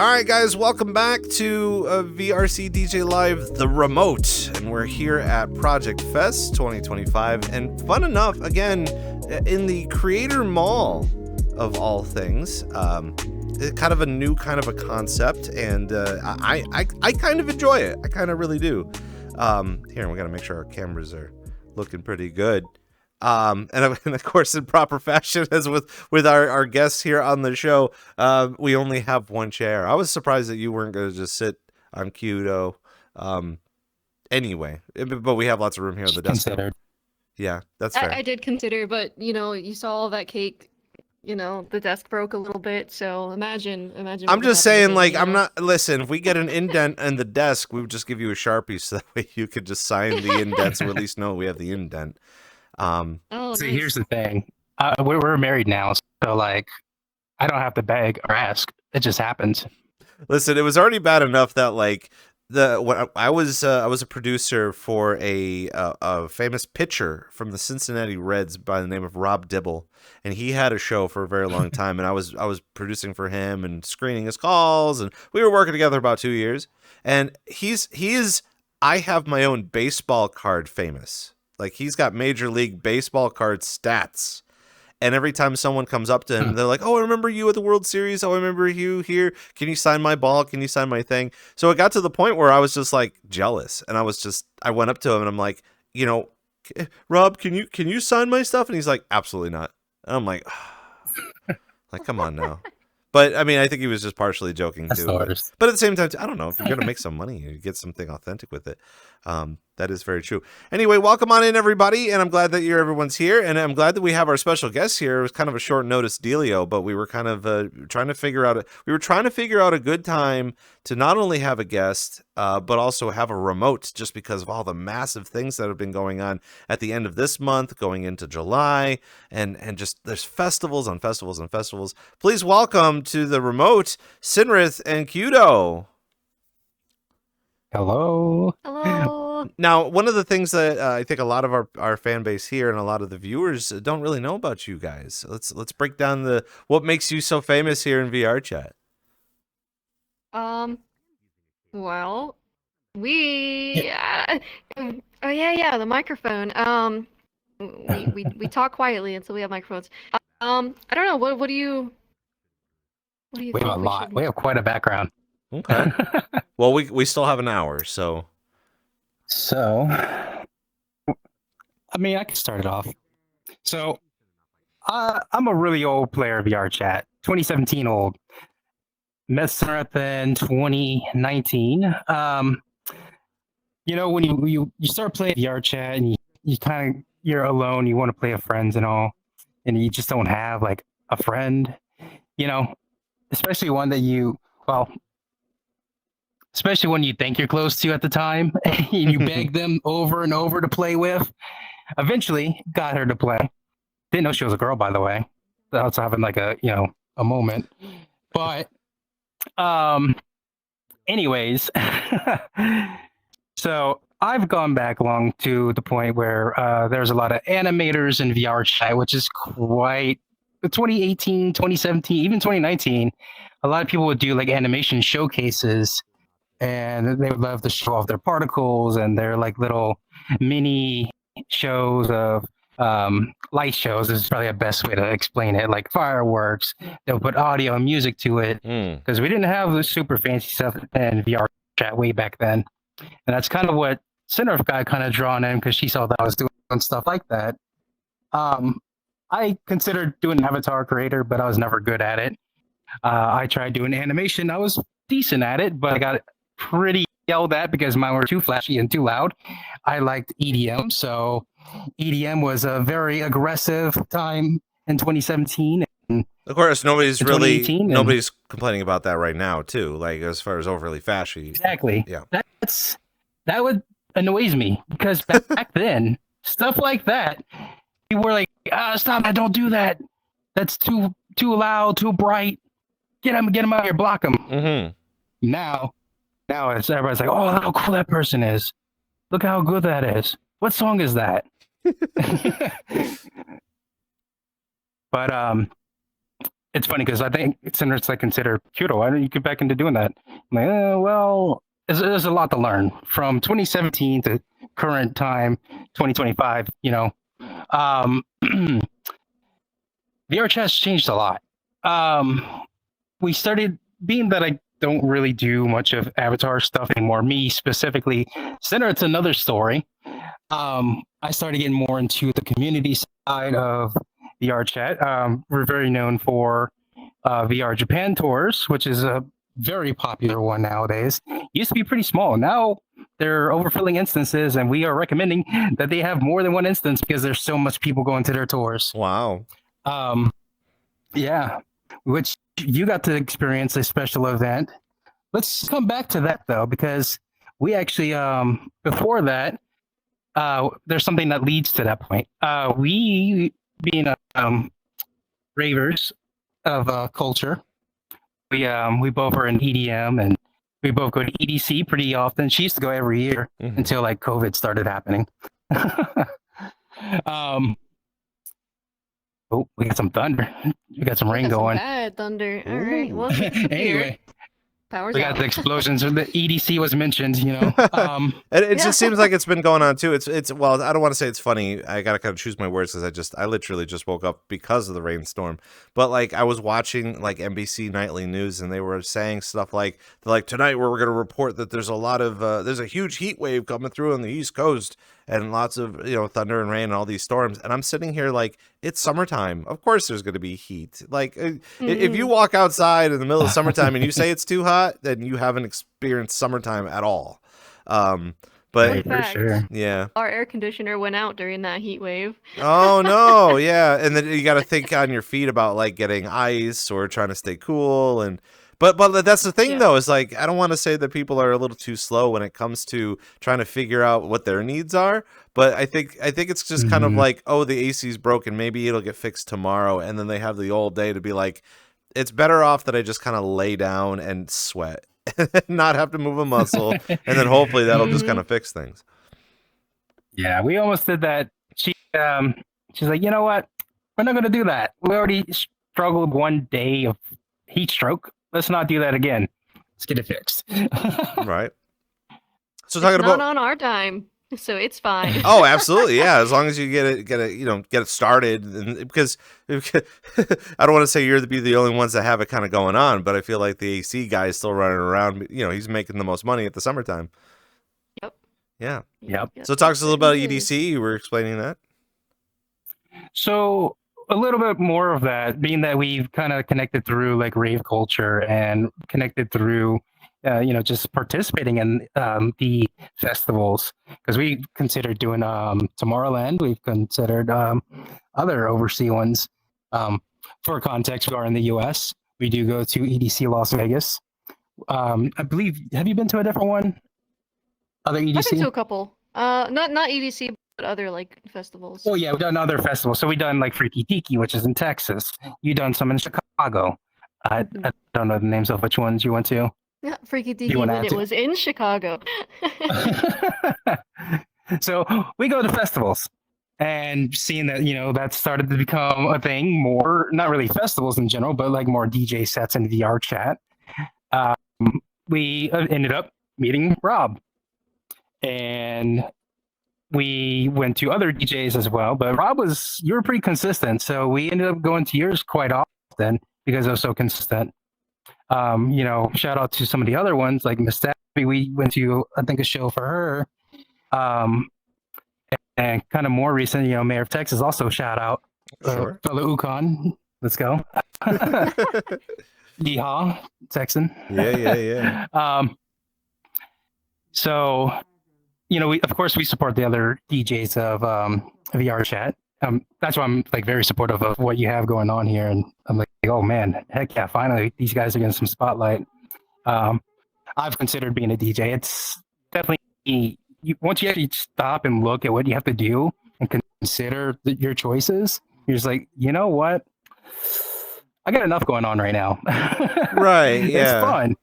All right, guys, welcome back to VRCDJLIVE, the remote, and we're here at Project Fest 2025, and fun enough, again, in the Creator Mall of all things, kind of a new kind of a concept, and I kind of enjoy it. I kind of really do. Here, we got to make sure our cameras are looking pretty good. And of course, in proper fashion, as with our guests here on the show, we only have one chair. I was surprised that you weren't going to just sit on Kyudo. Anyway, but we have lots of room here at the desk. Considered. Yeah, that's fair. I did consider, but you saw all that cake. The desk broke a little bit, so imagine. I'm just saying, like, I'm not. Listen, if we get an indent in the desk, we would just give you a Sharpie so that way you could just sign the indent, so at least know we have the indent. See, nice. Here's the thing. We're married now, so like, I don't have to beg or ask. It just happens. Listen, it was already bad enough that like I was a producer for a famous pitcher from the Cincinnati Reds by the name of Rob Dibble, and he had a show for a very long time, and I was producing for him and screening his calls, and we were working together about 2 years. And he is I have my own baseball card famous. Like, he's got Major League Baseball card stats. And every time someone comes up to him, they're like, oh, I remember you at the World Series. Oh, I remember you here. Can you sign my ball? Can you sign my thing? So it got to the point where I was just like jealous. And I went up to him and I'm like, Rob, can you sign my stuff? And he's like, absolutely not. And I'm like, like, come on now. But I mean, I think he was just partially joking too. But at the same time, I don't know, if you're going to make some money, you get something authentic with it. That is very true. Anyway, welcome on in, everybody, and I'm glad that everyone's here, and I'm glad that we have our special guest here. It was kind of a short notice dealio, but we were kind of trying to figure out a good time to not only have a guest, but also have a remote, just because of all the massive things that have been going on at the end of this month, going into July, and just there's festivals on festivals on festivals. Please welcome to the remote, Sinrith and Kyudo. Hello. Now, one of the things that I think a lot of our fan base here and a lot of the viewers don't really know about you guys. Let's break down what makes you so famous here in VRChat. Well, the microphone. We talk quietly until we have microphones. I don't know. What do you? We have a lot. We have quite a background. Okay. Well, we still have an hour, so. So, I mean, I can start it off. So, I'm a really old player of VRChat, 2017 old. Met Sinrith in 2019. When you start playing VRChat and you're alone, you want to play with friends and all, and you just don't have like a friend, especially one that especially when you think you're close to at the time, and you beg them over and over to play with. Eventually, got her to play. Didn't know she was a girl, by the way. I was having like a moment. But, anyways, so I've gone back long to the point where there's a lot of animators in VRChat, which is quite 2018, 2017, even 2019. A lot of people would do like animation showcases. And they would love to show off their particles and their like little mini shows of light shows is probably the best way to explain it, like fireworks. They'll put audio and music to it because we didn't have the super fancy stuff in VRChat way back then. And that's kind of what Sinrith got kind of drawn in because she saw that I was doing stuff like that. I considered doing an avatar creator, but I was never good at it. I tried doing animation. I was decent at it, but I got pretty yelled at because mine were too flashy and too loud. I liked EDM, so EDM was a very aggressive time in 2017. And of course, nobody's complaining about that right now, too. Like as far as overly fashy. Exactly. Yeah. That would annoys me because back then, stuff like that, people were like, "Stop that! Don't do that. That's too loud, too bright. Get him out here, block him." Mm-hmm. Now everybody's like, "Oh, look how cool that person is. Look how good that is. What song is that?" But it's funny because I think Sinrith like consider Kyudo. Why don't you get back into doing that? I'm like, well, there's a lot to learn from 2017 to current time, 2025. VRChat's changed a lot. We started, being that I don't really do much of Avatar stuff anymore, me specifically. Sinrith's another story. I started getting more into the community side of VRChat. We're very known for VR Japan tours, which is a very popular one nowadays. Used to be pretty small. Now they're overfilling instances, and we are recommending that they have more than one instance because there's so much people going to their tours. Wow. Yeah, which you got to experience a special event. Let's come back to that though, because we actually before that, there's something that leads to that point. We being ravers of culture, we both are in EDM, and we both go to EDC pretty often. She used to go every year until like COVID started happening. Oh, we got some thunder. We got some rain going. Bad thunder. All right. Well, anyway, power's we got out. the explosions. The EDC was mentioned, It just seems like it's been going on too. It's well, I don't want to say it's funny. I gotta kind of choose my words because I literally just woke up because of the rainstorm. But like I was watching like NBC nightly news, and they were saying stuff like tonight we're gonna report that there's a huge heat wave coming through on the East Coast, and lots of thunder and rain and all these storms. And I'm sitting here like, it's summertime. Of course there's going to be heat. Like if you walk outside in the middle of summertime and you say it's too hot, then you haven't experienced summertime at all. But for sure. Yeah, our air conditioner went out during that heat wave. Oh no, yeah. And then you got to think on your feet about like getting ice or trying to stay cool. And but that's the thing though, is like, I don't want to say that people are a little too slow when it comes to trying to figure out what their needs are. But I think it's just kind of like, oh, the AC's broken, maybe it'll get fixed tomorrow. And then they have the all day to be like, it's better off that I just kind of lay down and sweat and not have to move a muscle. And then hopefully that'll just kind of fix things. Yeah, we almost did that. She's like, you know what? We're not going to do that. We already struggled one day of heat stroke. Let's not do that again. Let's get it fixed. Right. So It's not on our dime, so it's fine. Oh, absolutely, yeah. As long as you get it started, and because I don't want to say you're the only ones that have it kind of going on, but I feel like the AC guy is still running around. He's making the most money at the summertime. Yep. Yeah. Yep. So talk to us a little about EDC. You were explaining that. So a little bit more of that, being that we've kind of connected through like rave culture and connected through, just participating in the festivals, because we considered doing Tomorrowland. We've considered other overseas ones. For context, we are in the U.S. We do go to EDC Las Vegas. I believe, have you been to a different one? Other EDC? I've been to a couple. Not EDC, but other like festivals. Oh yeah, we've done other festivals. So we've done like Freaky Tiki, which is in Texas. You've done some in Chicago. I don't know the names of which ones you went to. Yeah, Freaky Tiki when it was in Chicago. So we go to festivals, and seeing that that started to become a thing more, not really festivals in general, but like more DJ sets and VRChat. We ended up meeting Rob, and we went to other DJs as well, but Rob you were pretty consistent, so we ended up going to yours quite often because it was so consistent. Shout out to some of the other ones like Miss Stabby. We went to, I think, a show for her. And kind of more recent, Mayor of Texas, also shout out. Sure. Fellow Ukon. Let's go. Yeehaw, Texan. Yeah. So, we of course we support the other DJs of VRChat. That's why I'm like very supportive of what you have going on here, and I'm like, oh man, heck yeah, finally these guys are getting some spotlight. I've considered being a DJ. It's definitely once you actually stop and look at what you have to do and consider your choices, you're just like, you know what? I got enough going on right now. Right. Yeah. It's fun.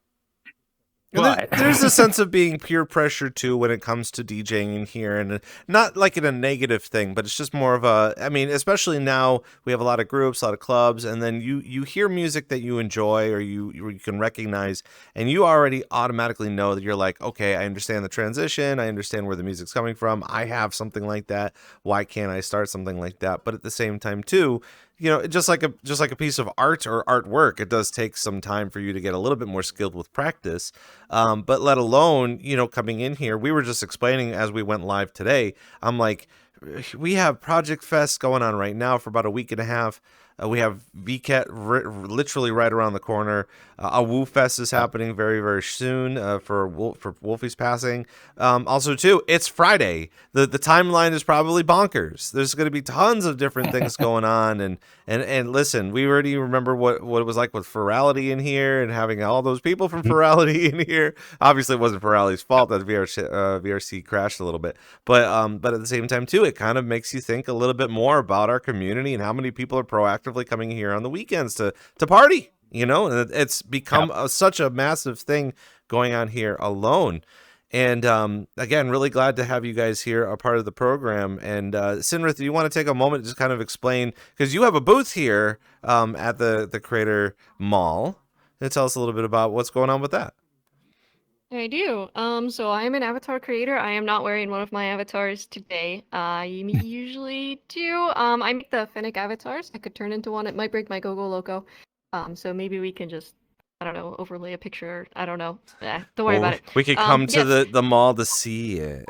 And But there's a sense of being peer pressure too when it comes to DJing in here, and not like in a negative thing, but it's just more of a. I mean, especially now we have a lot of groups, a lot of clubs, and then you hear music that you enjoy or you can recognize, and you already automatically know that you're like, okay, I understand the transition, I understand where the music's coming from, I have something like that. Why can't I start something like that? But at the same time too, just like a piece of art or artwork, it does take some time for you to get a little bit more skilled with practice. But let alone, coming in here, we were just explaining as we went live today. I'm like, we have Project Fest going on right now for about a week and a half. We have VCAT literally right around the corner. A Woo Fest is happening very, very soon for Wolfie's passing. Also, too, it's Friday. The timeline is probably bonkers. There's going to be tons of different things going on. And listen, we already remember what it was like with Ferality in here and having all those people from Ferality in here. Obviously, it wasn't Ferality's fault that VRC crashed a little bit. But at the same time, too, it kind of makes you think a little bit more about our community and how many people are proactively coming here on the weekends to party, and it's become such a massive thing going on here alone. And again, really glad to have you guys here, a part of the program. And Sinrith, do you want to take a moment to just kind of explain, because you have a booth here at the Creator Mall, and tell us a little bit about what's going on with that. I do. So I am an avatar creator. I am not wearing one of my avatars today. I usually do. I make the Fennec avatars. I could turn into one. It might break my GoGo logo. So maybe we can just, I don't know, overlay a picture. I don't know. Don't worry about it. We could come to the mall to see it.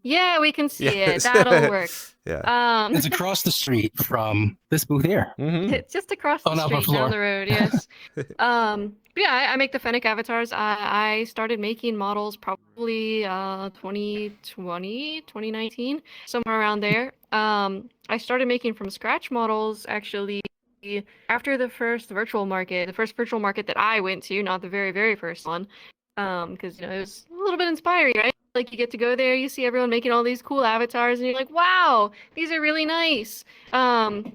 Yeah, we can see it. That'll work. Yeah. It's across the street from this booth here. Mm-hmm. It's just across the street down the road. Yes. But yeah, I make the Fennec avatars. I started making models probably 2020, 2019, somewhere around there. I started making from scratch models actually after the first virtual market that I went to, not the very, very first one. Because it was a little bit inspiring, right? Like you get to go there, you see everyone making all these cool avatars, and you're like, wow, these are really nice. And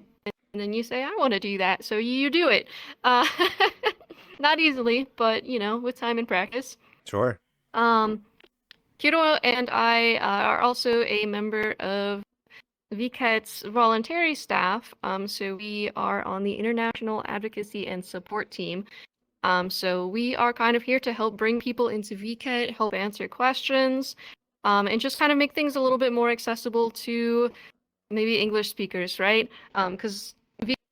then you say, I want to do that, so you do it. Not easily, but with time and practice. Sure. Kyudo and I are also a member of VCAT's voluntary staff. So we are on the International Advocacy and Support Team. So we are kind of here to help bring people into VCAT, help answer questions, and just kind of make things a little bit more accessible to maybe English speakers, right? Because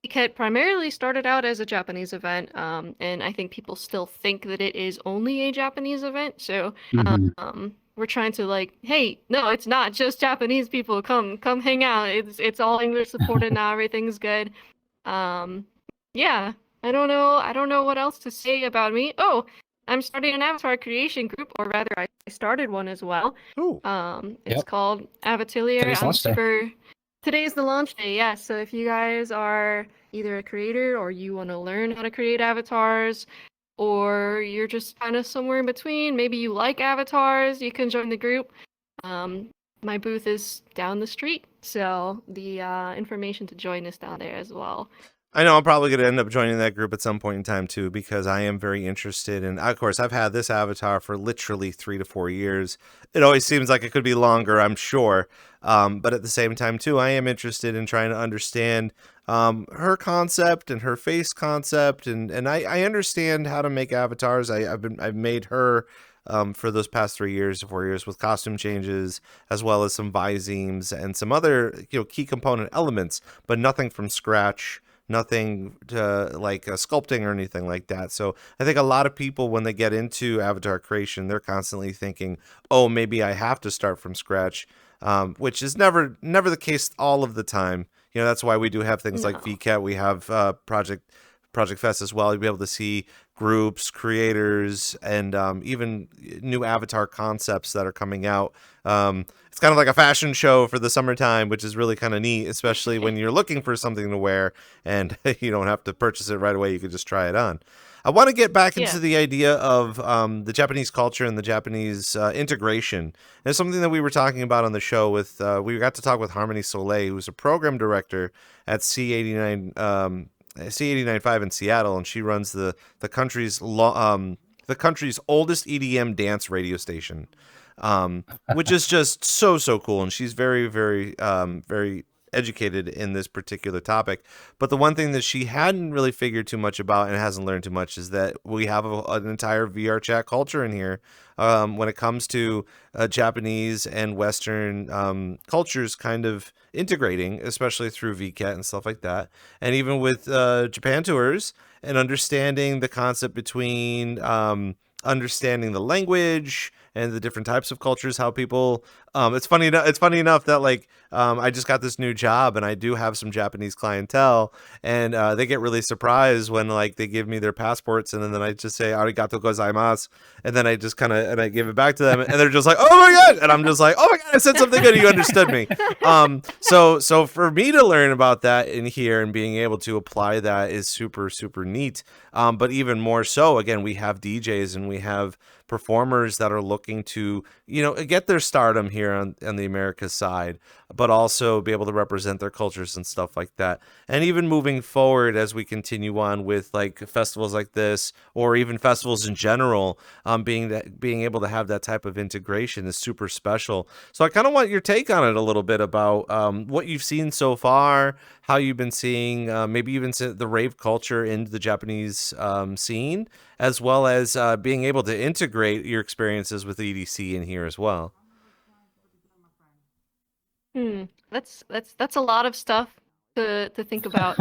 VCAT primarily started out as a Japanese event, and I think people still think that it is only a Japanese event. So we're trying to hey, no, it's not just Japanese people. Come hang out. It's all English supported now. Everything's good. Yeah. I don't know what else to say about me. Oh, I'm starting an avatar creation group, or rather, I started one as well. Ooh. It's called AvAtelier. Today's the launch day. Yeah. So if you guys are either a creator or you want to learn how to create avatars, or you're just kind of somewhere in between, maybe you like avatars, you can join the group. My booth is down the street, so the information to join is down there as well. I know I'm probably going to end up joining that group at some point in time, too, because I am very interested. And, of course, I've had this avatar for literally 3 to 4 years. It always seems like it could be longer, I'm sure. But at the same time, too, I am interested in trying to understand her concept and her face concept. And I understand how to make avatars. I've made her for those past 4 years with costume changes, as well as some visemes and some other key component elements, but nothing from scratch. Nothing like sculpting or anything like that. So I think a lot of people, when they get into avatar creation, they're constantly thinking, oh, maybe I have to start from scratch, which is never the case all of the time. That's why we do have things like VCAT. We have Project Fest as well. You'll be able to see groups, creators, and even new avatar concepts that are coming out. It's kind of like a fashion show for the summertime, which is really kind of neat, especially when you're looking for something to wear and you don't have to purchase it right away. You could just try it on. I want to get back into the idea of the Japanese culture and the Japanese integration. It's something that we were talking about on the show with, we got to talk with Harmony Soleil, who's a program director at C89.5 in Seattle, and she runs the country's the country's oldest EDM dance radio station, which is just so cool. And she's very, very, very educated in this particular topic. But the one thing that she hadn't really figured too much about and hasn't learned too much is that we have an entire VRChat culture in here when it comes to Japanese and Western cultures kind of integrating, especially through VCat and stuff like that. And even with Japan tours and understanding the concept between understanding the language and the different types of cultures, how people it's funny enough that like I just got this new job and I do have some Japanese clientele, and they get really surprised when like they give me their passports, and then I just say arigato gozaimasu, and then I just kind of and I give it back to them, and they're just like, oh my god, and I'm just like, oh my god, I said something good, you understood me. So for me to learn about that in here and being able to apply that is super neat. But even more so, again, we have DJs and we have performers that are looking to, you know, get their stardom here on the Americas side, but also be able to represent their cultures and stuff like that. And even moving forward as we continue on with like festivals like this, or even festivals in general, being able to have that type of integration is super special. So I kind of want your take on it a little bit about what you've seen so far, how you've been seeing maybe even the rave culture into the Japanese scene, as well as being able to integrate your experiences with EDC in here as well. That's a lot of stuff to think about.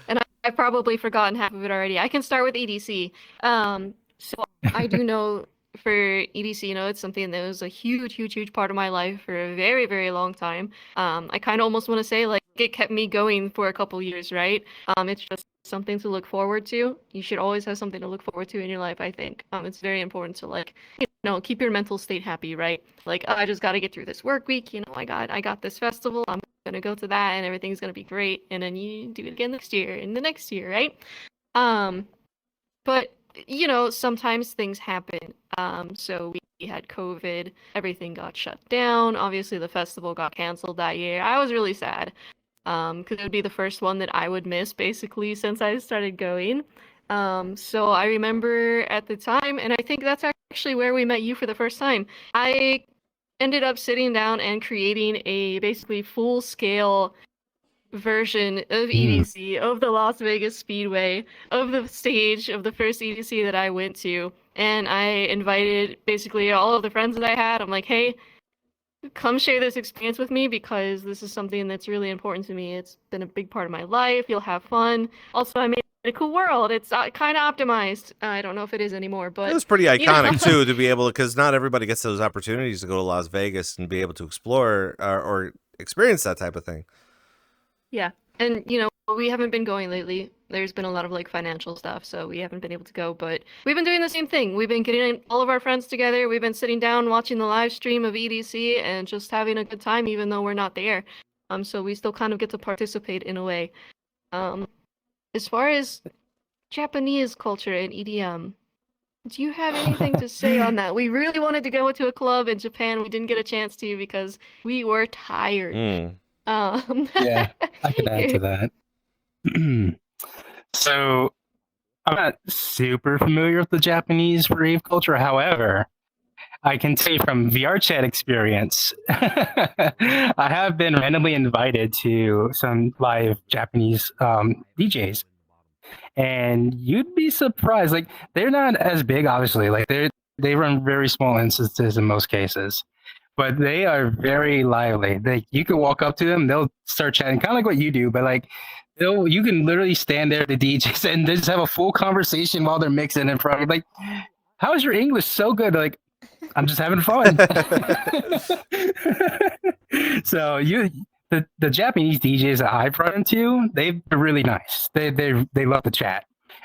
And I've probably forgotten half of it already. I can start with EDC. So I do know for EDC, you know, it's something that was a huge part of my life for a very long time. I kind of almost want to say like it kept me going for a couple years, right? It's just something to look forward to. You should always have something to look forward to in your life, I think. It's very important to like, you know, keep your mental state happy, right? Like, oh, I just got to get through this work week. You know, I got this festival. I'm gonna go to that, and everything's gonna be great. And then you do it again next year and the next year, right? But you know, sometimes things happen. So we had COVID, everything got shut down. Obviously, the festival got canceled that year. I was really sad, because it would be the first one that I would miss, basically, since I started going. So I remember at the time, and I think that's actually where we met you for the first time. I ended up sitting down and creating a basically full-scale version of EDC, of the Las Vegas Speedway, of the stage of the first EDC that I went to, and I invited basically all of the friends that I had. I'm like, hey, come share this experience with me because this is something that's really important to me. It's been a big part of my life. You'll have fun. Also, I made a cool world. It's kind of optimized. I don't know if it is anymore, but it was pretty iconic too, to be able to, because not everybody gets those opportunities to go to Las Vegas and be able to explore or experience that type of thing. Yeah, and you know, we haven't been going lately. There's been a lot of like financial stuff, so we haven't been able to go, but we've been doing the same thing. We've been getting all of our friends together. We've been sitting down watching the live stream of EDC and just having a good time, even though we're not there. So we still kind of get to participate in a way. As far as Japanese culture and EDM, do you have anything to say on that? We really wanted to go to a club in Japan. We didn't get a chance to because we were tired. Yeah, I can add to that. So I'm not super familiar with the Japanese rave culture. However, I can say from VRChat experience, I have been randomly invited to some live Japanese DJs, and you'd be surprised. Like, they're not as big, obviously. Like, they run very small instances in most cases, but they are very lively. You can walk up to them, they'll start chatting, kind of like what you do, but like you can literally stand there, the DJs, and they just have a full conversation while they're mixing in front of you. Like, how is your English so good? Like, I'm just having fun. So the Japanese DJs that I've run into, they're really nice. They love the chat.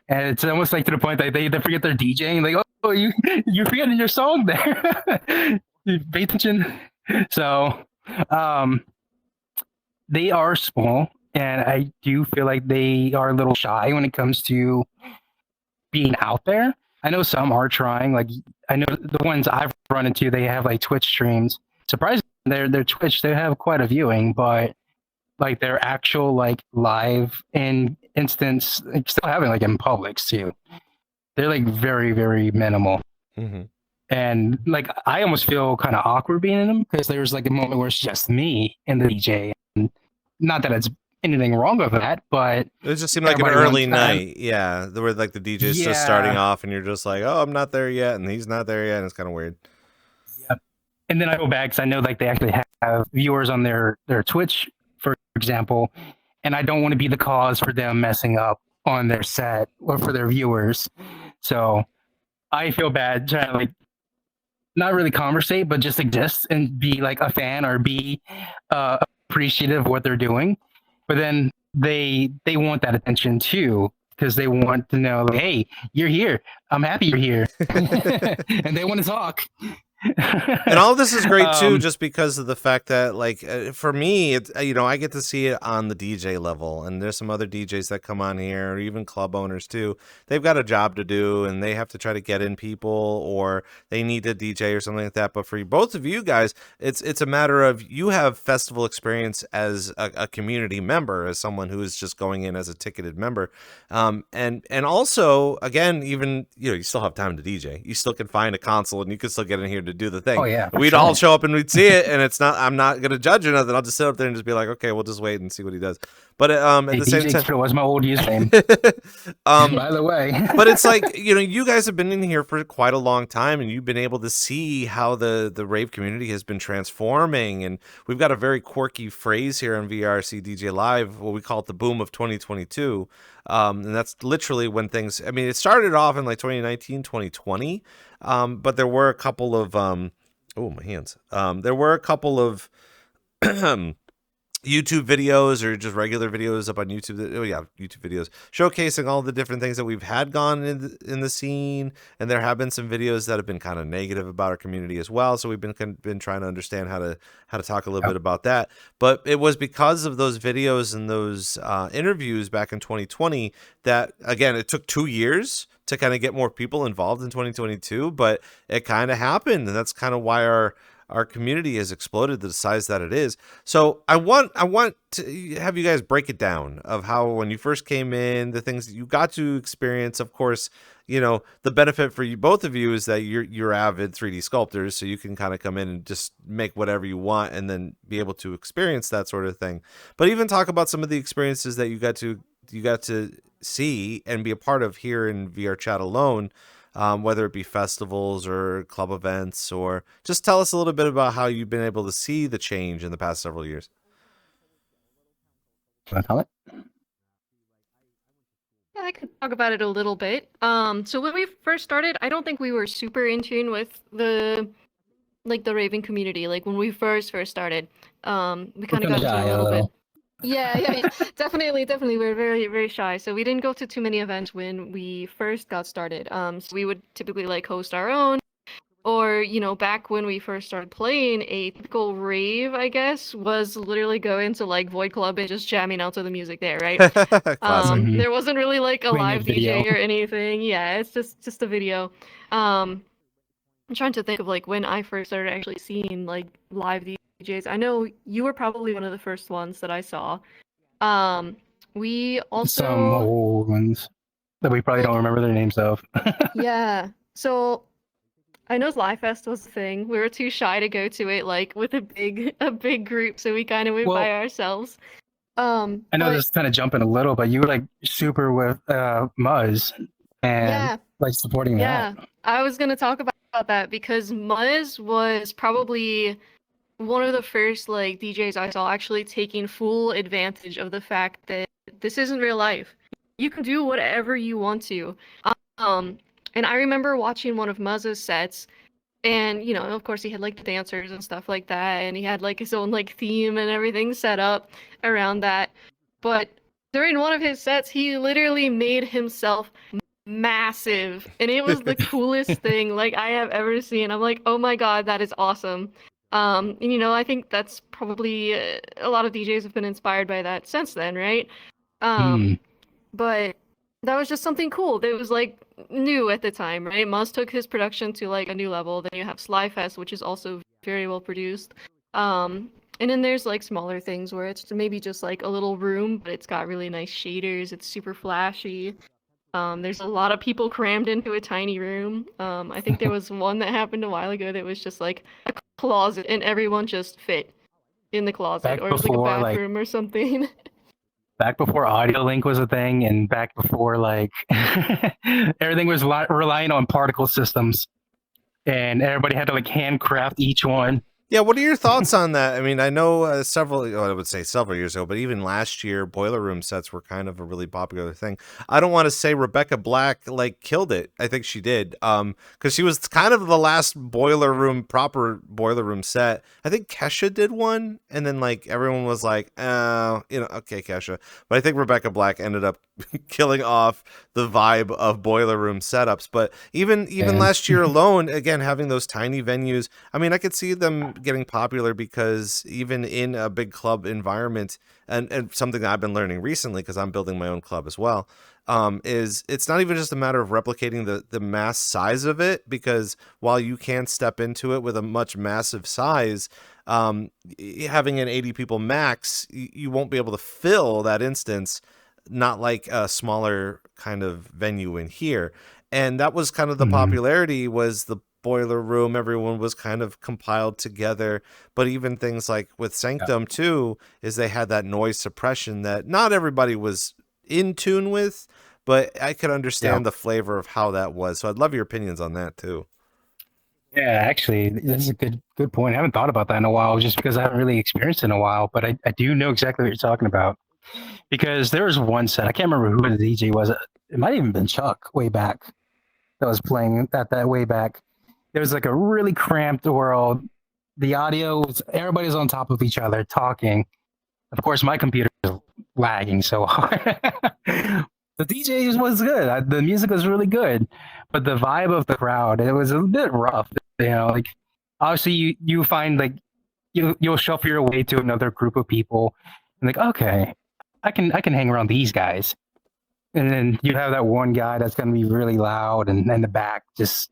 And it's almost like to the point that they forget they're DJing. Like, oh, you're forgetting your song there. Pay attention. So they are small, and I do feel like they are a little shy when it comes to being out there. I know some are trying. Like, I know the ones I've run into, they have like Twitch streams. Surprisingly, their Twitch, they have quite a viewing, but like their actual like live in instance, like, still having like in Publix too. They're like very, very minimal. Mm-hmm. And like I almost feel kind of awkward being in them because there's like a moment where it's just me and the DJ. And not that it's anything wrong with that, but It just seemed like an everybody early wants- night. Yeah, there were like the DJ's just starting off, and you're just like, oh, I'm not there yet, and he's not there yet, and it's kind of weird. Yep. And then I go back because I know like they actually have viewers on their Twitch, for example, and I don't want to be the cause for them messing up on their set or for their viewers. So I feel bad trying to like not really conversate, but just exist and be like a fan or be appreciative of what they're doing. But then they want that attention too because they want to know, like, hey, you're here. I'm happy you're here, and they want to talk. And all of this is great too, just because of the fact that, like, for me, it's, I get to see it on the DJ level, and there's some other DJs that come on here, or even club owners too. They've got a job to do, and they have to try to get in people, or they need a DJ or something like that. But for both of you guys, it's a matter of you have festival experience as a community member, as someone who is just going in as a ticketed member, and also, again, even you still have time to DJ. You still can find a console, and you can still get in here to do the thing. Oh yeah, we'd all show up and we'd see it, and I'm not gonna judge or nothing. I'll just sit up there and just be like, okay, we'll just wait and see what he does. But at the same time, Kyudo was my old username. By the way, but it's like you guys have been in here for quite a long time, and you've been able to see how the rave community has been transforming. And we've got a very quirky phrase here on VRCDJ Live, what we call it the boom of 2022. And that's literally when things. I mean, it started off in like 2019, 2020. But there were a couple of my hands. There were a couple of YouTube videos or just regular videos up on YouTube. YouTube videos showcasing all the different things that we've had gone in the scene, and there have been some videos that have been kind of negative about our community as well. So we've been trying to understand how to talk a little bit about that. But it was because of those videos and those interviews back in 2020 that, again, it took 2 years to kind of get more people involved in 2022, but it kind of happened, and that's kind of why our community has exploded to the size that it is. So I want to have you guys break it down of how when you first came in, the things that you got to experience. Of course, the benefit for you, both of you, is that you're avid 3D sculptors, so you can kind of come in and just make whatever you want and then be able to experience that sort of thing. But even talk about some of the experiences that you got to see and be a part of here in VRChat alone. Whether it be festivals or club events, or just tell us a little bit about how you've been able to see the change in the past several years. Want to tell it? Yeah, I could talk about it a little bit. So when we first started, I don't think we were super in tune with the raving community. Like when we first started, we kind of got into a little bit. Yeah, definitely. We're very, very shy. So we didn't go to too many events when we first got started. So we would typically host our own, or back when we first started playing, a typical rave, I guess, was literally going to Void Club and just jamming out to the music there, right? Classic. There wasn't really a live video. DJ or anything. Yeah, it's just a video. I'm trying to think of when I first started actually seeing live DJs. I know you were probably one of the first ones that I saw. We also some old ones that we probably don't remember their names of. Yeah. So I know Live Fest was a thing. We were too shy to go to it with a big group, so we kind of went by ourselves. I know this is kind of jumping a little, but you were super with Muzz and supporting that. Yeah, I was gonna talk about that because Muzz was probably one of the first DJs I saw actually taking full advantage of the fact that this isn't real life. You can do whatever you want to. And I remember watching one of Muzz's sets, and of course he had the dancers and stuff like that, and he had his own theme and everything set up around that. But during one of his sets, he literally made himself massive, and it was the coolest thing I have ever seen. I'm like, oh my god, that is awesome. And I think that's probably a lot of DJs have been inspired by that since then, right? But that was just something cool that was new at the time, right? Muzz took his production to a new level. Then you have Slyfest, which is also very well produced. And then there's smaller things where it's maybe just a little room, but it's got really nice shaders. It's super flashy. There's a lot of people crammed into a tiny room. I think there was one that happened a while ago that was just like a closet, and everyone just fit in the closet, Back or it was like a before, like- bathroom or something. Back before audio link was a thing, and back before like everything was relying on particle systems, and everybody had to like handcraft each one. Yeah, what are your thoughts on that? I mean, I know I would say several years ago, but even last year, boiler room sets were kind of a really popular thing. I don't want to say Rebecca Black like killed it. I think she did, because she was kind of the last proper boiler room set. I think Kesha did one, and then like everyone was like, okay, Kesha. But I think Rebecca Black ended up killing off the vibe of boiler room setups. But even last year alone, again, having those tiny venues, I mean, I could see them getting popular because even in a big club environment, and something that I've been learning recently because I'm building my own club as well, is it's not even just a matter of replicating the mass size of it, because while you can step into it with a much massive size, having an 80 people max, you won't be able to fill that instance, not like a smaller kind of venue in here. And that was kind of the popularity, was the boiler room. Everyone was kind of compiled together. But even things like with Sanctum too, is they had that noise suppression that not everybody was in tune with, but I could understand the flavor of how that was. So I'd love your opinions on that too. Yeah, actually, that's a good point. I haven't thought about that in a while, just because I haven't really experienced it in a while, but I do know exactly what you're talking about. Because there was one set, I can't remember who the DJ was. It might have even been Chuck way back that was playing that way back. There was like a really cramped world. The audio was, everybody's on top of each other talking. Of course, my computer is lagging so hard. The DJ was good. The music was really good, but the vibe of the crowd, it was a bit rough. You know, like obviously you find like you'll shuffle your way to another group of people, and like, okay, I can hang around these guys, and then you have that one guy that's gonna be really loud, and in the back just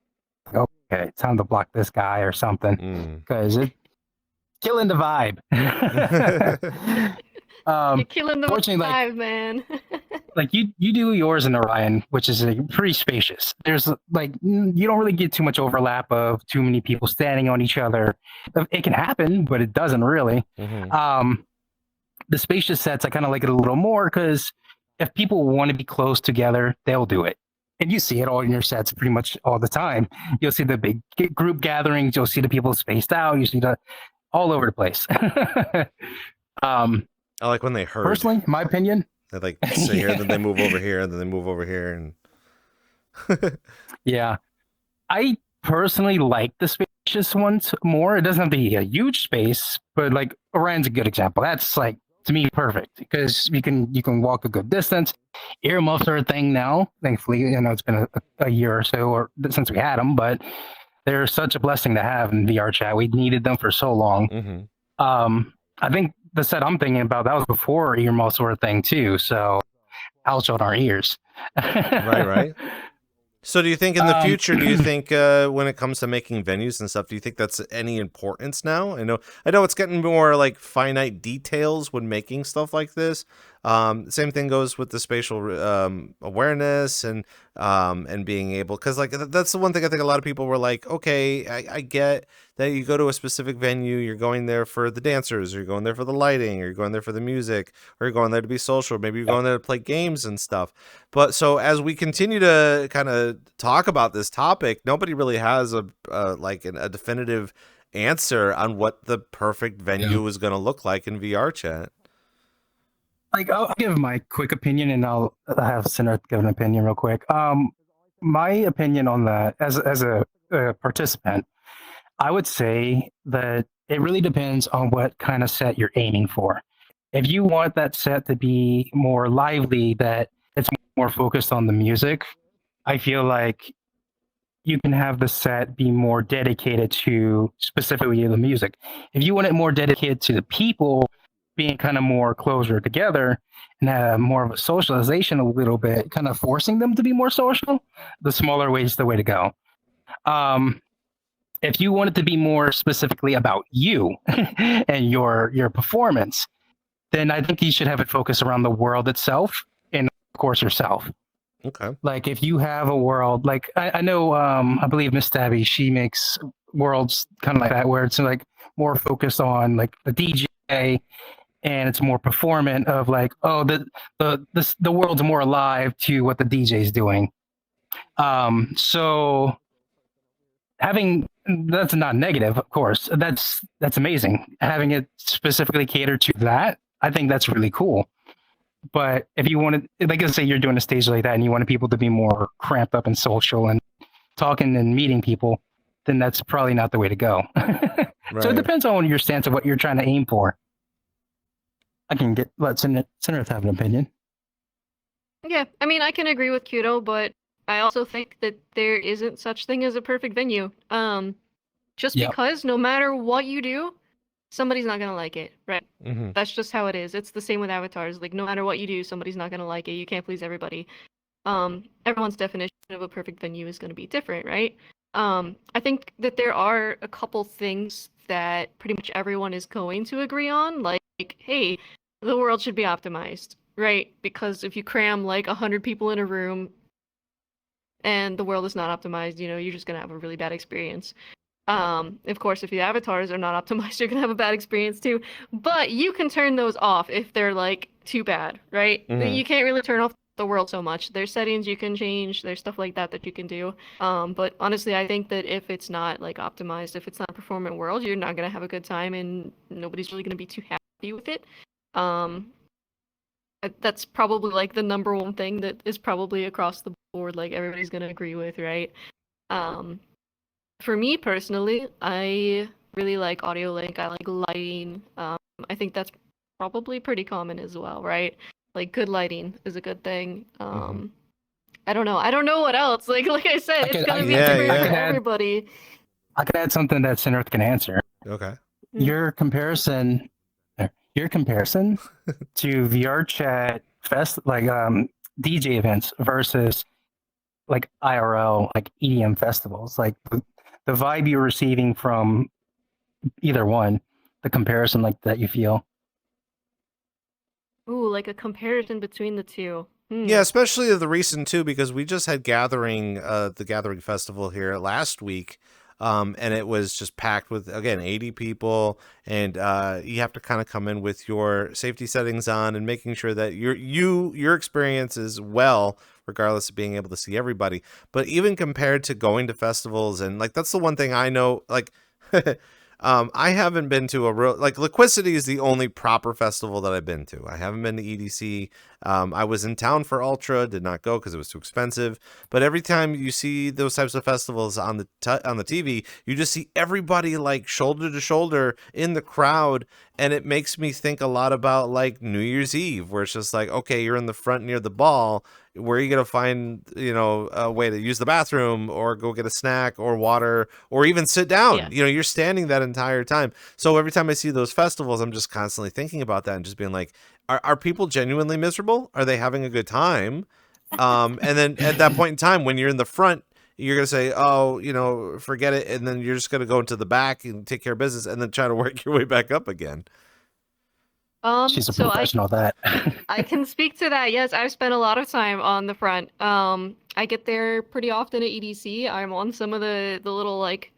okay, it's time to block this guy or something, because it's killing the vibe. You're killing the vibe, man. Like you do yours in Orion, which is pretty spacious. There's like, you don't really get too much overlap of too many people standing on each other. It can happen, but it doesn't really. The spacious sets, I kind of like it a little more, because if people want to be close together, they'll do it. And you see it all in your sets pretty much all the time. You'll see the big group gatherings. You'll see the people spaced out. You see the all over the place. I like when they herd. Personally, my opinion, they like sit here, then they move over here, and then they move over here, and yeah, I personally like the spacious ones more. It doesn't have to be a huge space, but like Orion's a good example. That's like, to me, perfect, because you can walk a good distance. Earmuffs are a thing now. Thankfully, you know, it's been a year or so since we had them, but they're such a blessing to have in VRChat. We needed them for so long. I think the set I'm thinking about, that was before earmuffs were a thing too. So ouch on our ears. Right. So do you think in the future, do you think when it comes to making venues and stuff, do you think that's any importance now? I know it's getting more like finite details when making stuff like this. Same thing goes with the spatial awareness and being able, because like that's the one thing I think a lot of people were like, okay, I get that you go to a specific venue, you're going there for the dancers, or you're going there for the lighting, or you're going there for the music, or you're going there to be social, maybe you're going there to play games and stuff. But so as we continue to kind of talk about this topic, nobody really has a definitive answer on what the perfect venue is going to look like in VRChat. Like, I'll give my quick opinion, and I'll have Sinrith give an opinion real quick. My opinion on that, as a participant, I would say that it really depends on what kind of set you're aiming for. If you want that set to be more lively, that it's more focused on the music, I feel like you can have the set be more dedicated to specifically the music. If you want it more dedicated to the people being kind of more closer together and have more of a socialization a little bit, kind of forcing them to be more social, the smaller way is the way to go. If you want it to be more specifically about you and your performance, then I think you should have it focus around the world itself and, of course, yourself. Okay. Like if you have a world, like I know, I believe Miss Stabby, she makes worlds kind of like that, where it's like more focused on like the DJ, and it's more performant of like, oh, the world's more alive to what the DJ is doing. So having that's not negative, of course. That's amazing. Having it specifically cater to that, I think that's really cool. But if you wanted, like I say, you're doing a stage like that, and you wanted people to be more cramped up and social and talking and meeting people, then that's probably not the way to go. So it depends on your stance of what you're trying to aim for. I can let Sinrith have an opinion. Yeah, I mean, I can agree with Kyudo, but I also think that there isn't such thing as a perfect venue. Just Yep. because no matter what you do, somebody's not gonna like it, right? Mm-hmm. That's just how it is. It's the same with avatars. Like, no matter what you do, somebody's not gonna like it. You can't please everybody. Everyone's definition of a perfect venue is gonna be different, right? I think that there are a couple things that pretty much everyone is going to agree on, like, hey, the world should be optimized, right? Because if you cram like 100 people in a room and the world is not optimized, you're just gonna have a really bad experience. Of course, if the avatars are not optimized, you're gonna have a bad experience too. But you can turn those off if they're like too bad, right? Mhm. You can't really turn off the world so much. There's settings you can change. There's stuff like that you can do. But honestly, I think that if it's not like optimized, if it's not a performant world, you're not gonna have a good time, and nobody's really gonna be too happy with it. That's probably like the number one thing that is probably across the board, like everybody's gonna agree with, right? For me personally, I really like audio link. I like lighting. I think that's probably pretty common as well, right? Like good lighting is a good thing. I don't know. I don't know what else. Like I said, it's gonna be different for everybody. I could add something that Sinrith can answer. Okay. Your comparison to VRChat fest, like DJ events versus like IRL, like EDM festivals, like the vibe you're receiving from either one, the comparison like that you feel. Ooh, like a comparison between the two. Yeah, especially the recent two, because we just had the Gathering Festival here last week, and it was just packed with, again, 80 people, and you have to kind of come in with your safety settings on and making sure that your experience is well, regardless of being able to see everybody. But even compared to going to festivals, and like that's the one thing I know, like I haven't been to a real, like, Liquidity is the only proper festival that I've been to. I haven't been to EDC. I was in town for Ultra, did not go because it was too expensive. But every time you see those types of festivals on the TV, you just see everybody like shoulder to shoulder in the crowd, and it makes me think a lot about like New Year's Eve, where it's just like, okay, you're in the front near the ball. Where are you going to find, a way to use the bathroom or go get a snack or water or even sit down? Yeah. You're standing that entire time. So every time I see those festivals, I'm just constantly thinking about that and just being like, are people genuinely miserable? Are they having a good time? And then at that point in time, when you're in the front, you're going to say, oh, forget it. And then you're just going to go into the back and take care of business and then try to work your way back up again. She's a professional at that. I can speak to that. Yes, I've spent a lot of time on the front. I get there pretty often at EDC. I'm on some of the little like,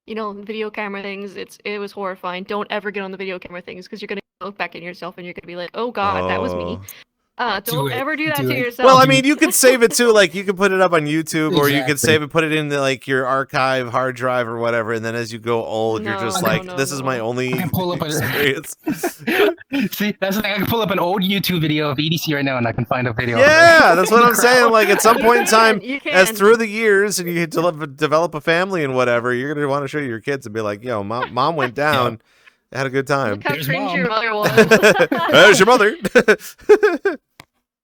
video camera things. It was horrifying. Don't ever get on the video camera things because you're gonna look back at yourself and you're gonna be like, oh god, that was me. Don't ever do that to yourself. Well, I mean, you could save it too. Like, you could put it up on YouTube, or you could save it, put it in like your archive hard drive or whatever. And then as you go old, you're just this is my only experience. See, that's the thing. I can pull up an old YouTube video of EDC right now, and I can find a video. Yeah, that's what I'm saying. Like, at some point in time, as through the years, and you develop a family and whatever, you're gonna want to show your kids and be like, yo, mom went down. Had a good time. Look how cringe your mother was. There's your mother.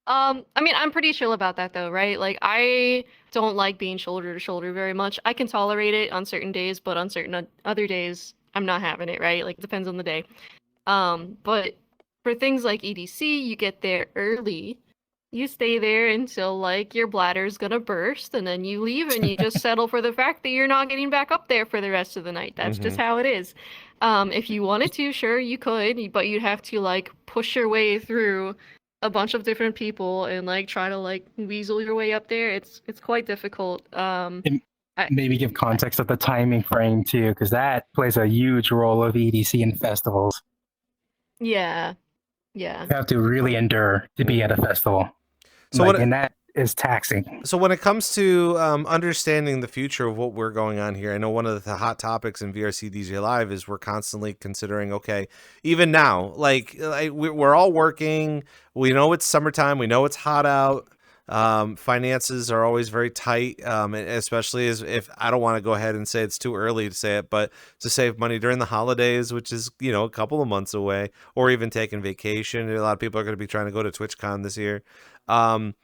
I mean, I'm pretty chill about that though, right? Like, I don't like being shoulder to shoulder very much. I can tolerate it on certain days, but on certain other days, I'm not having it, right? Like, it depends on the day. But for things like EDC, you get there early. You stay there until like your bladder's gonna burst, and then you leave and you just settle for the fact that you're not getting back up there for the rest of the night. That's just how it is. If you wanted to, sure, you could, but you'd have to like push your way through a bunch of different people and like try to like weasel your way up there. It's quite difficult. And I, maybe give context of the timing frame too, because that plays a huge role of EDC in festivals. yeah. You have to really endure to be at a festival. So and that is taxing. So when it comes to understanding the future of what we're going on here, I know one of the hot topics in VRCDJ Live is we're constantly considering, okay, even now, like we're all working. We know it's summertime. We know it's hot out. Finances are always very tight, especially as if I don't want to go ahead and say it's too early to say it, but to save money during the holidays, which is, you know, a couple of months away, or even taking vacation. A lot of people are going to be trying to go to TwitchCon this year. And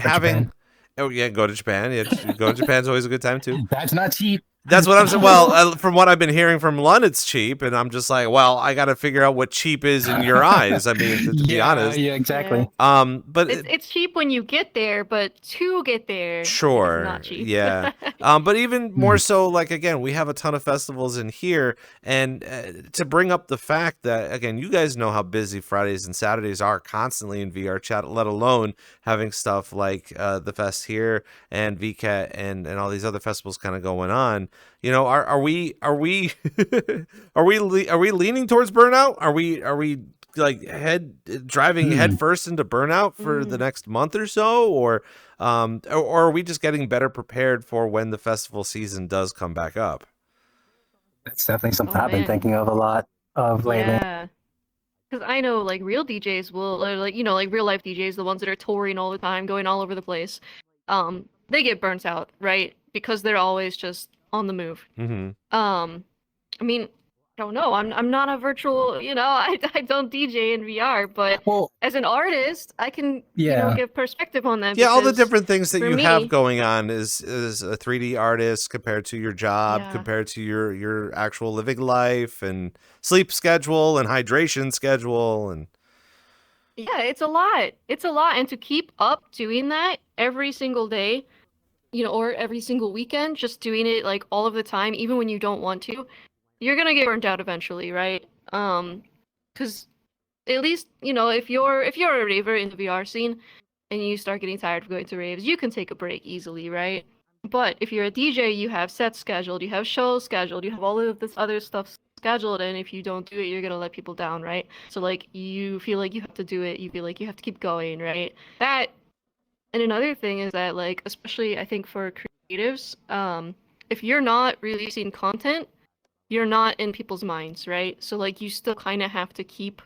having, Japan. Oh yeah, go to Japan. Yeah, go to Japan's always a good time too. That's not cheap. That's what I'm saying. Well, from what I've been hearing from Lund, it's cheap, and I'm just like, well, I got to figure out what cheap is in your eyes. I mean, to be honest. Yeah, exactly. Yeah. But it's cheap when you get there, but to get there, sure, is not cheap. Yeah. But even more so, like again, we have a ton of festivals in here, and to bring up the fact that again, you guys know how busy Fridays and Saturdays are constantly in VRChat, let alone having stuff like the fest here and VCAT and all these other festivals kind of going on. You know, are we are we leaning towards burnout? Are we like driving head first into burnout for the next month or so, or are we just getting better prepared for when the festival season does come back up? That's definitely something I've been thinking of a lot of lately. Yeah. Because I know, like, real DJs will, like, you know, like, real life DJs, the ones that are touring all the time, going all over the place, they get burnt out, right? Because they're always just on the move. Mm-hmm. I mean, I don't know. I'm not a virtual, you know, I don't DJ in VR, but as an artist, I can you know, give perspective on that. Yeah, all the different things that you have going on is a 3D artist compared to your job, compared to your actual living life and sleep schedule and hydration schedule and yeah, it's a lot. It's a lot, and to keep up doing that every single day, you know, or every single weekend, just doing it like all of the time, even when you don't want to, you're gonna get burnt out eventually, right? Because at least, you know, if you're a raver in the VR scene and you start getting tired of going to raves, you can take a break easily, right? But if you're a DJ, you have sets scheduled, you have shows scheduled, you have all of this other stuff scheduled, and if you don't do it, you're gonna let people down, right? So like you feel like you have to do it, you feel like you have to keep going, right? That, and another thing is that, like, especially I think for creatives, if you're not releasing content, you're not in people's minds, right? So like you still kind of have to keep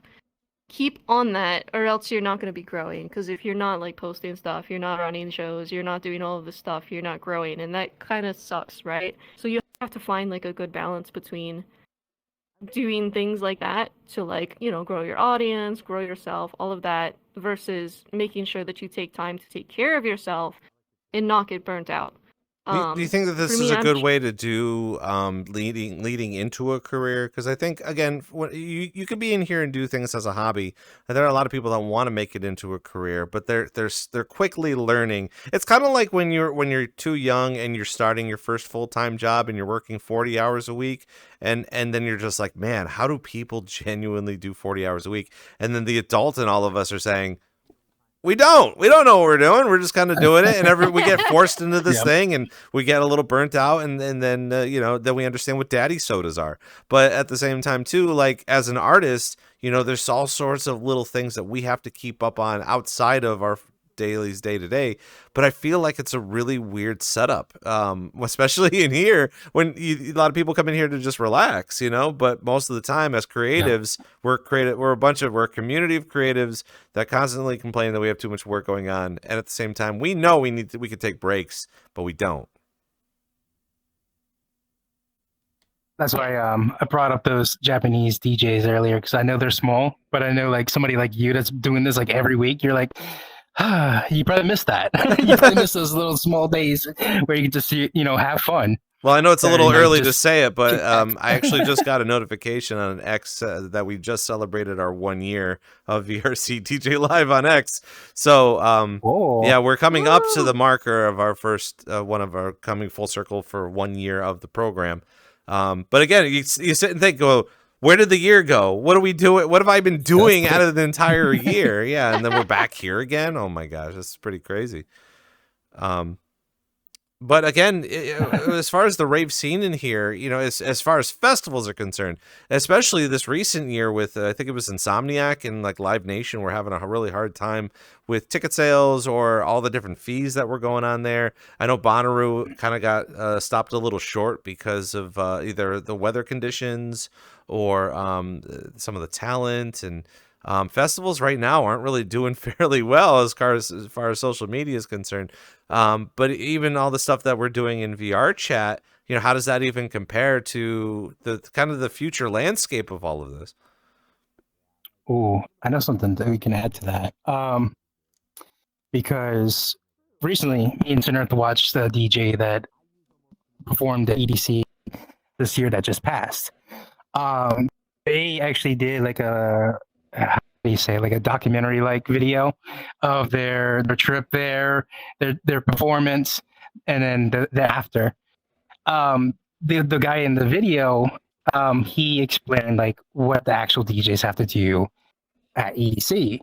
on that, or else you're not going to be growing. Because if you're not like posting stuff, you're not running shows, you're not doing all of this stuff, you're not growing, and that kind of sucks, right? So you have to find like a good balance between doing things like that to, like, you know, grow your audience, grow yourself, all of that, versus making sure that you take time to take care of yourself and not get burnt out. Do you think that this is a good way to do leading into a career? Because I think, again, you could be in here and do things as a hobby. And there are a lot of people that want to make it into a career, but they're quickly learning. It's kind of like when you're too young and you're starting your first full-time job and you're working 40 hours a week, and then you're just like, man, how do people genuinely do 40 hours a week? And then the adult in all of us are saying, we don't know what we're doing. We're just kind of doing it, and we get forced into this thing, and we get a little burnt out, and then you know, then we understand what daddy sodas are. But at the same time, too, like as an artist, you know, there's all sorts of little things that we have to keep up on outside of our dailies day to day. But I feel like it's a really weird setup, especially in here when a lot of people come in here to just relax, you know. But most of the time, as creatives, we're a community of creatives that constantly complain that we have too much work going on, and at the same time, we know we could take breaks, but we don't. That's why I brought up those Japanese DJs earlier, because I know they're small, but I know like somebody like you that's doing this like every week, you're like, you probably missed that. You probably missed those little small days where you can just, you know, have fun. Well, I know it's a little early to say it, but I actually just got a notification on X that we just celebrated our 1 year of VRCDJLIVE on X. So, yeah, we're coming up to the marker of our first one of our coming full circle for 1 year of the program. But again, you sit and think, well, where did the year go? What are we doing? What have I been doing out of the entire year? Yeah, and then we're back here again. Oh my gosh, that's pretty crazy. But again, as far as the rave scene in here, as far as festivals are concerned, especially this recent year with, I think it was Insomniac and like Live Nation, we're having a really hard time with ticket sales or all the different fees that were going on there. I know Bonnaroo kind of got stopped a little short because of either the weather conditions or some of the talent, and festivals right now aren't really doing fairly well as far as social media is concerned. But even all the stuff that we're doing in VRChat, how does that even compare to the kind of the future landscape of all of this? Oh, I know something that we can add to that. Because recently, me and Sinrith watched the DJ that performed at EDC this year that just passed. They actually did like how do you say, like a documentary like video of their trip there, their performance, and then the after. The guy in the video, he explained like what the actual DJs have to do at EDC.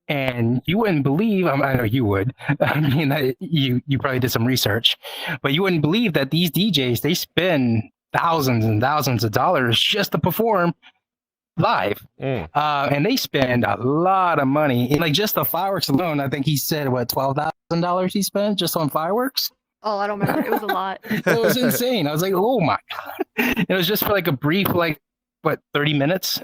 And you wouldn't believe, I know you would. I mean, you probably did some research, but you wouldn't believe that these DJs, they spend thousands and thousands of dollars just to perform live. And they spend a lot of money. Like just the fireworks alone, I think he said, what, $12,000 he spent just on fireworks? Oh, I don't remember. It was a lot. It was insane. I was like, oh my God. It was just for like a brief, like, what, 30 minutes?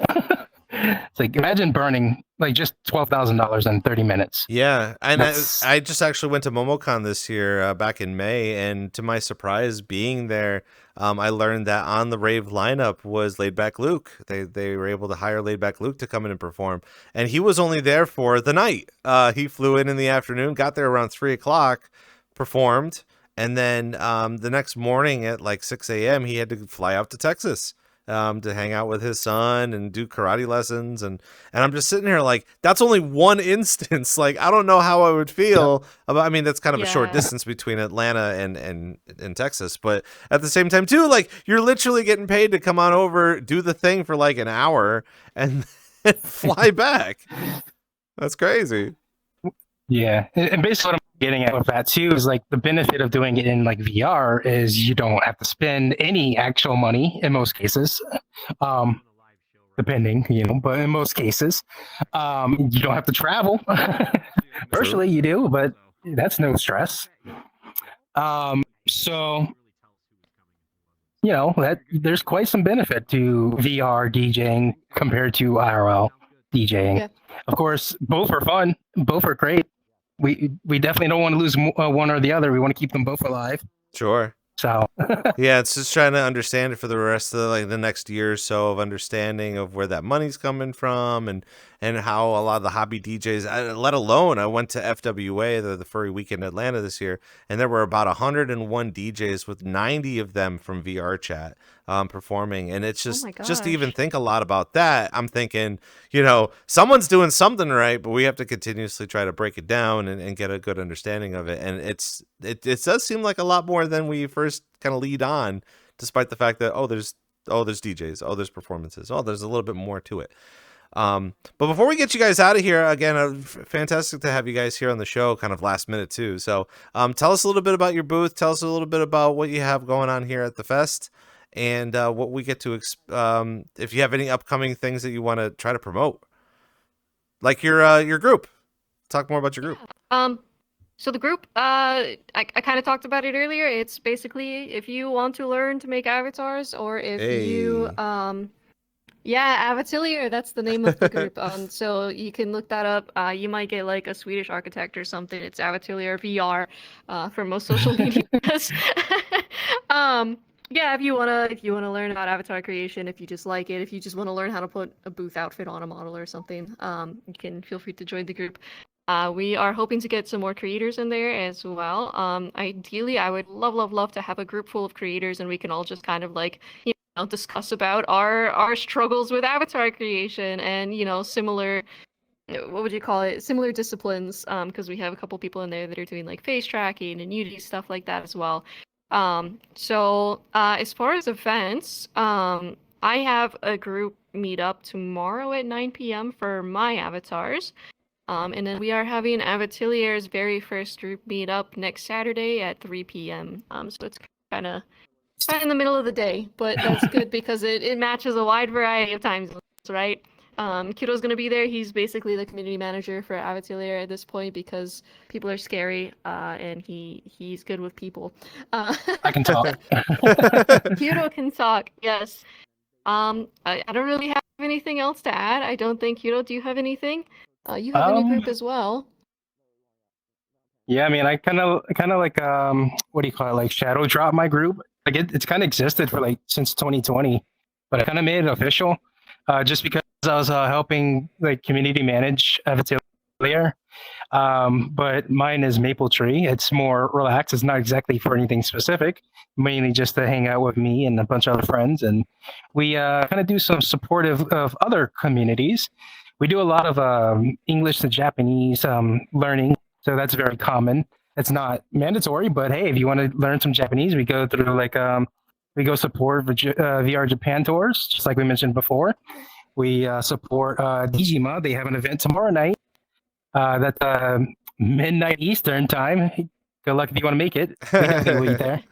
It's like, imagine burning like just $12,000 in 30 minutes. Yeah, and I just actually went to MomoCon this year back in May, and to my surprise, being there, I learned that on the rave lineup was Laid Back Luke. They were able to hire Laid Back Luke to come in and perform, and he was only there for the night. He flew in the afternoon, got there around 3:00, performed, and then the next morning at like 6 a.m. he had to fly out to Texas to hang out with his son and do karate lessons, and I'm just sitting here like, that's only one instance. Like, I don't know how I would feel about, I mean, that's kind of a short distance between Atlanta and Texas, but at the same time too, like, you're literally getting paid to come on over, do the thing for like an hour, and then fly back. That's crazy. Yeah, and basically what I'm getting at with that too is like the benefit of doing it in like VR is you don't have to spend any actual money in most cases, depending, but in most cases, you don't have to travel. Personally, you do, but that's no stress. So that there's quite some benefit to VR DJing compared to IRL DJing. Yeah. Of course, both are fun, both are great. We definitely don't want to lose one or the other. We want to keep them both alive. Sure. So yeah, it's just trying to understand it for the rest of the next year or so, of understanding of where that money's coming from, and how a lot of the hobby DJs, let alone, I went to FWA, the Furry Weekend Atlanta this year, and there were about 101 DJs with 90 of them from VRChat performing, and it's just to even think a lot about that, I'm thinking, someone's doing something right, but we have to continuously try to break it down and get a good understanding of it, and it does seem like a lot more than we first kind of lead on, despite the fact that there's DJs, there's performances, there's a little bit more to it. But before we get you guys out of here, again, fantastic to have you guys here on the show, kind of last minute too. So tell us a little bit about your booth. Tell us a little bit about what you have going on here at the fest, and what we get to, if you have any upcoming things that you want to try to promote, like your group. Talk more about your group. So the group, I kind of talked about it earlier. It's basically if you want to learn to make avatars, or if you AvAtelier, that's the name of the group. So you can look that up. You might get like a Swedish architect or something. It's AvAtelier VR for most social media. If you wanna learn about avatar creation, if you just like it, if you just want to learn how to put a booth outfit on a model or something, you can feel free to join the group. We are hoping to get some more creators in there as well. Ideally, I would love to have a group full of creators, and we can all just kind of like discuss about our struggles with avatar creation and similar, what would you call it, similar disciplines, because we have a couple people in there that are doing like face tracking and Unity stuff like that as well. So as far as events, I have a group meet up tomorrow at 9 p.m. for my avatars. And then we are having AvAtelier's very first group meetup next Saturday at 3 p.m. So it's kind of in the middle of the day, but that's good because it matches a wide variety of time zones, right? Kyudo's gonna be there. He's basically the community manager for AvAtelier at this point because people are scary, and he's good with people. I can talk. Kyudo can talk, yes. I don't really have anything else to add. I don't think. Kyudo, do you have anything? You have a new group as well. Yeah, I mean, I kind of like what do you call it? Like shadow drop my group. Like it's kind of existed for like since 2020, but I kind of made it official, just because I was helping like community manage AvAtelier. But mine is Maple Tree. It's more relaxed. It's not exactly for anything specific. Mainly just to hang out with me and a bunch of other friends, and we kind of do some supportive of other communities. We do a lot of English to Japanese learning, so that's very common. It's not mandatory, but hey, if you want to learn some Japanese, we go through like we go support VR Japan tours, just like we mentioned before. We support Dijima. They have an event tomorrow night. That's midnight Eastern time. Good luck if you want to make it. We definitely will be there.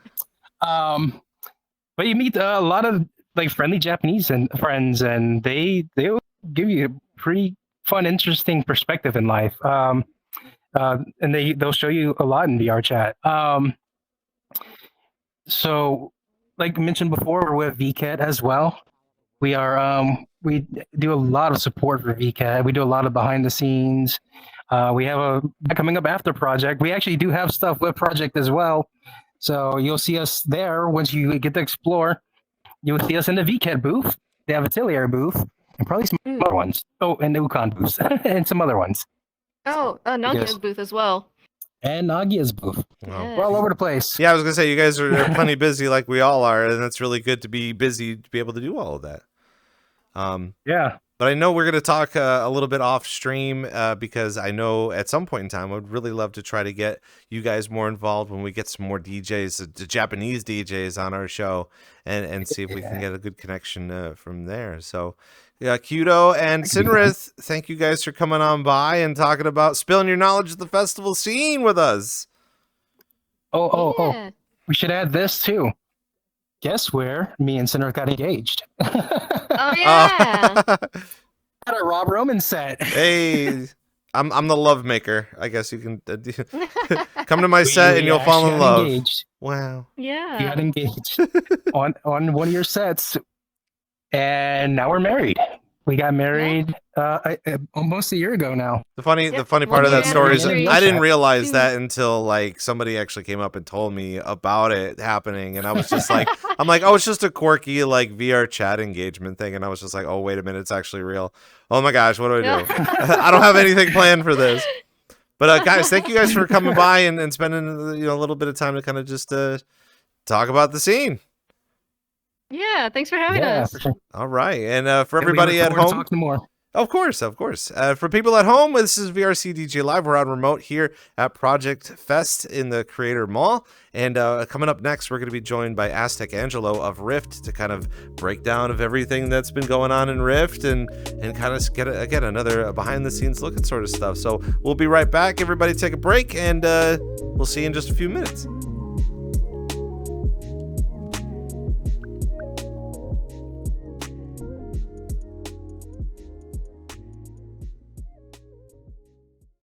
But you meet a lot of like friendly Japanese and friends, and they'll give you a pretty fun, interesting perspective in life. And they'll show you a lot in VRChat. So, like mentioned before, we're with VCAT as well. We are we do a lot of support for VCAT. We do a lot of behind the scenes. We have a coming up after project. We actually do have stuff with project as well. So you'll see us there once you get to explore. You'll see us in the VCAT booth, the AvAtelier booth, and probably some other ones. Oh, and the Ukon booth, and some other ones. Oh, Nagia's booth as well. And Nagia's booth. Yeah. We're all over the place. Yeah, I was gonna say you guys are plenty busy, like we all are, and it's really good to be busy to be able to do all of that. Yeah. But I know we're going to talk a little bit off stream because I know at some point in time I would really love to try to get you guys more involved when we get some more DJs, the Japanese DJs on our show, and see if we can get a good connection from there. So, yeah, Kyudo and Sinrith, thank you guys for coming on by and talking about spilling your knowledge of the festival scene with us. Oh. We should add this too. Guess where me and Sinrith got engaged? Oh yeah. At a Rob Roman set. Hey, I'm the love maker. I guess you can come to my set and you'll fall in love. Engaged. Wow. Yeah. We got engaged on one of your sets, and now we're married. We got married almost a year ago now. The funny part of that story is I didn't realize that until like somebody actually came up and told me about it happening, and I was just like, I'm like, oh, it's just a quirky like VRChat engagement thing, and I was just like, oh, wait a minute, it's actually real. Oh my gosh, what do I do? I don't have anything planned for this. But guys, thank you guys for coming by and spending a little bit of time to kind of just talk about the scene. Yeah, thanks for having us. For sure. All right, and for everybody at home, more. Of course. For people at home, this is VRCDJ Live. We're on remote here at Project Fest in the Creator Mall. And coming up next, we're going to be joined by Aztec Angelo of Rift to kind of break down of everything that's been going on in Rift and kind of get, again, another behind-the-scenes look at sort of stuff. So we'll be right back. Everybody take a break, and we'll see you in just a few minutes.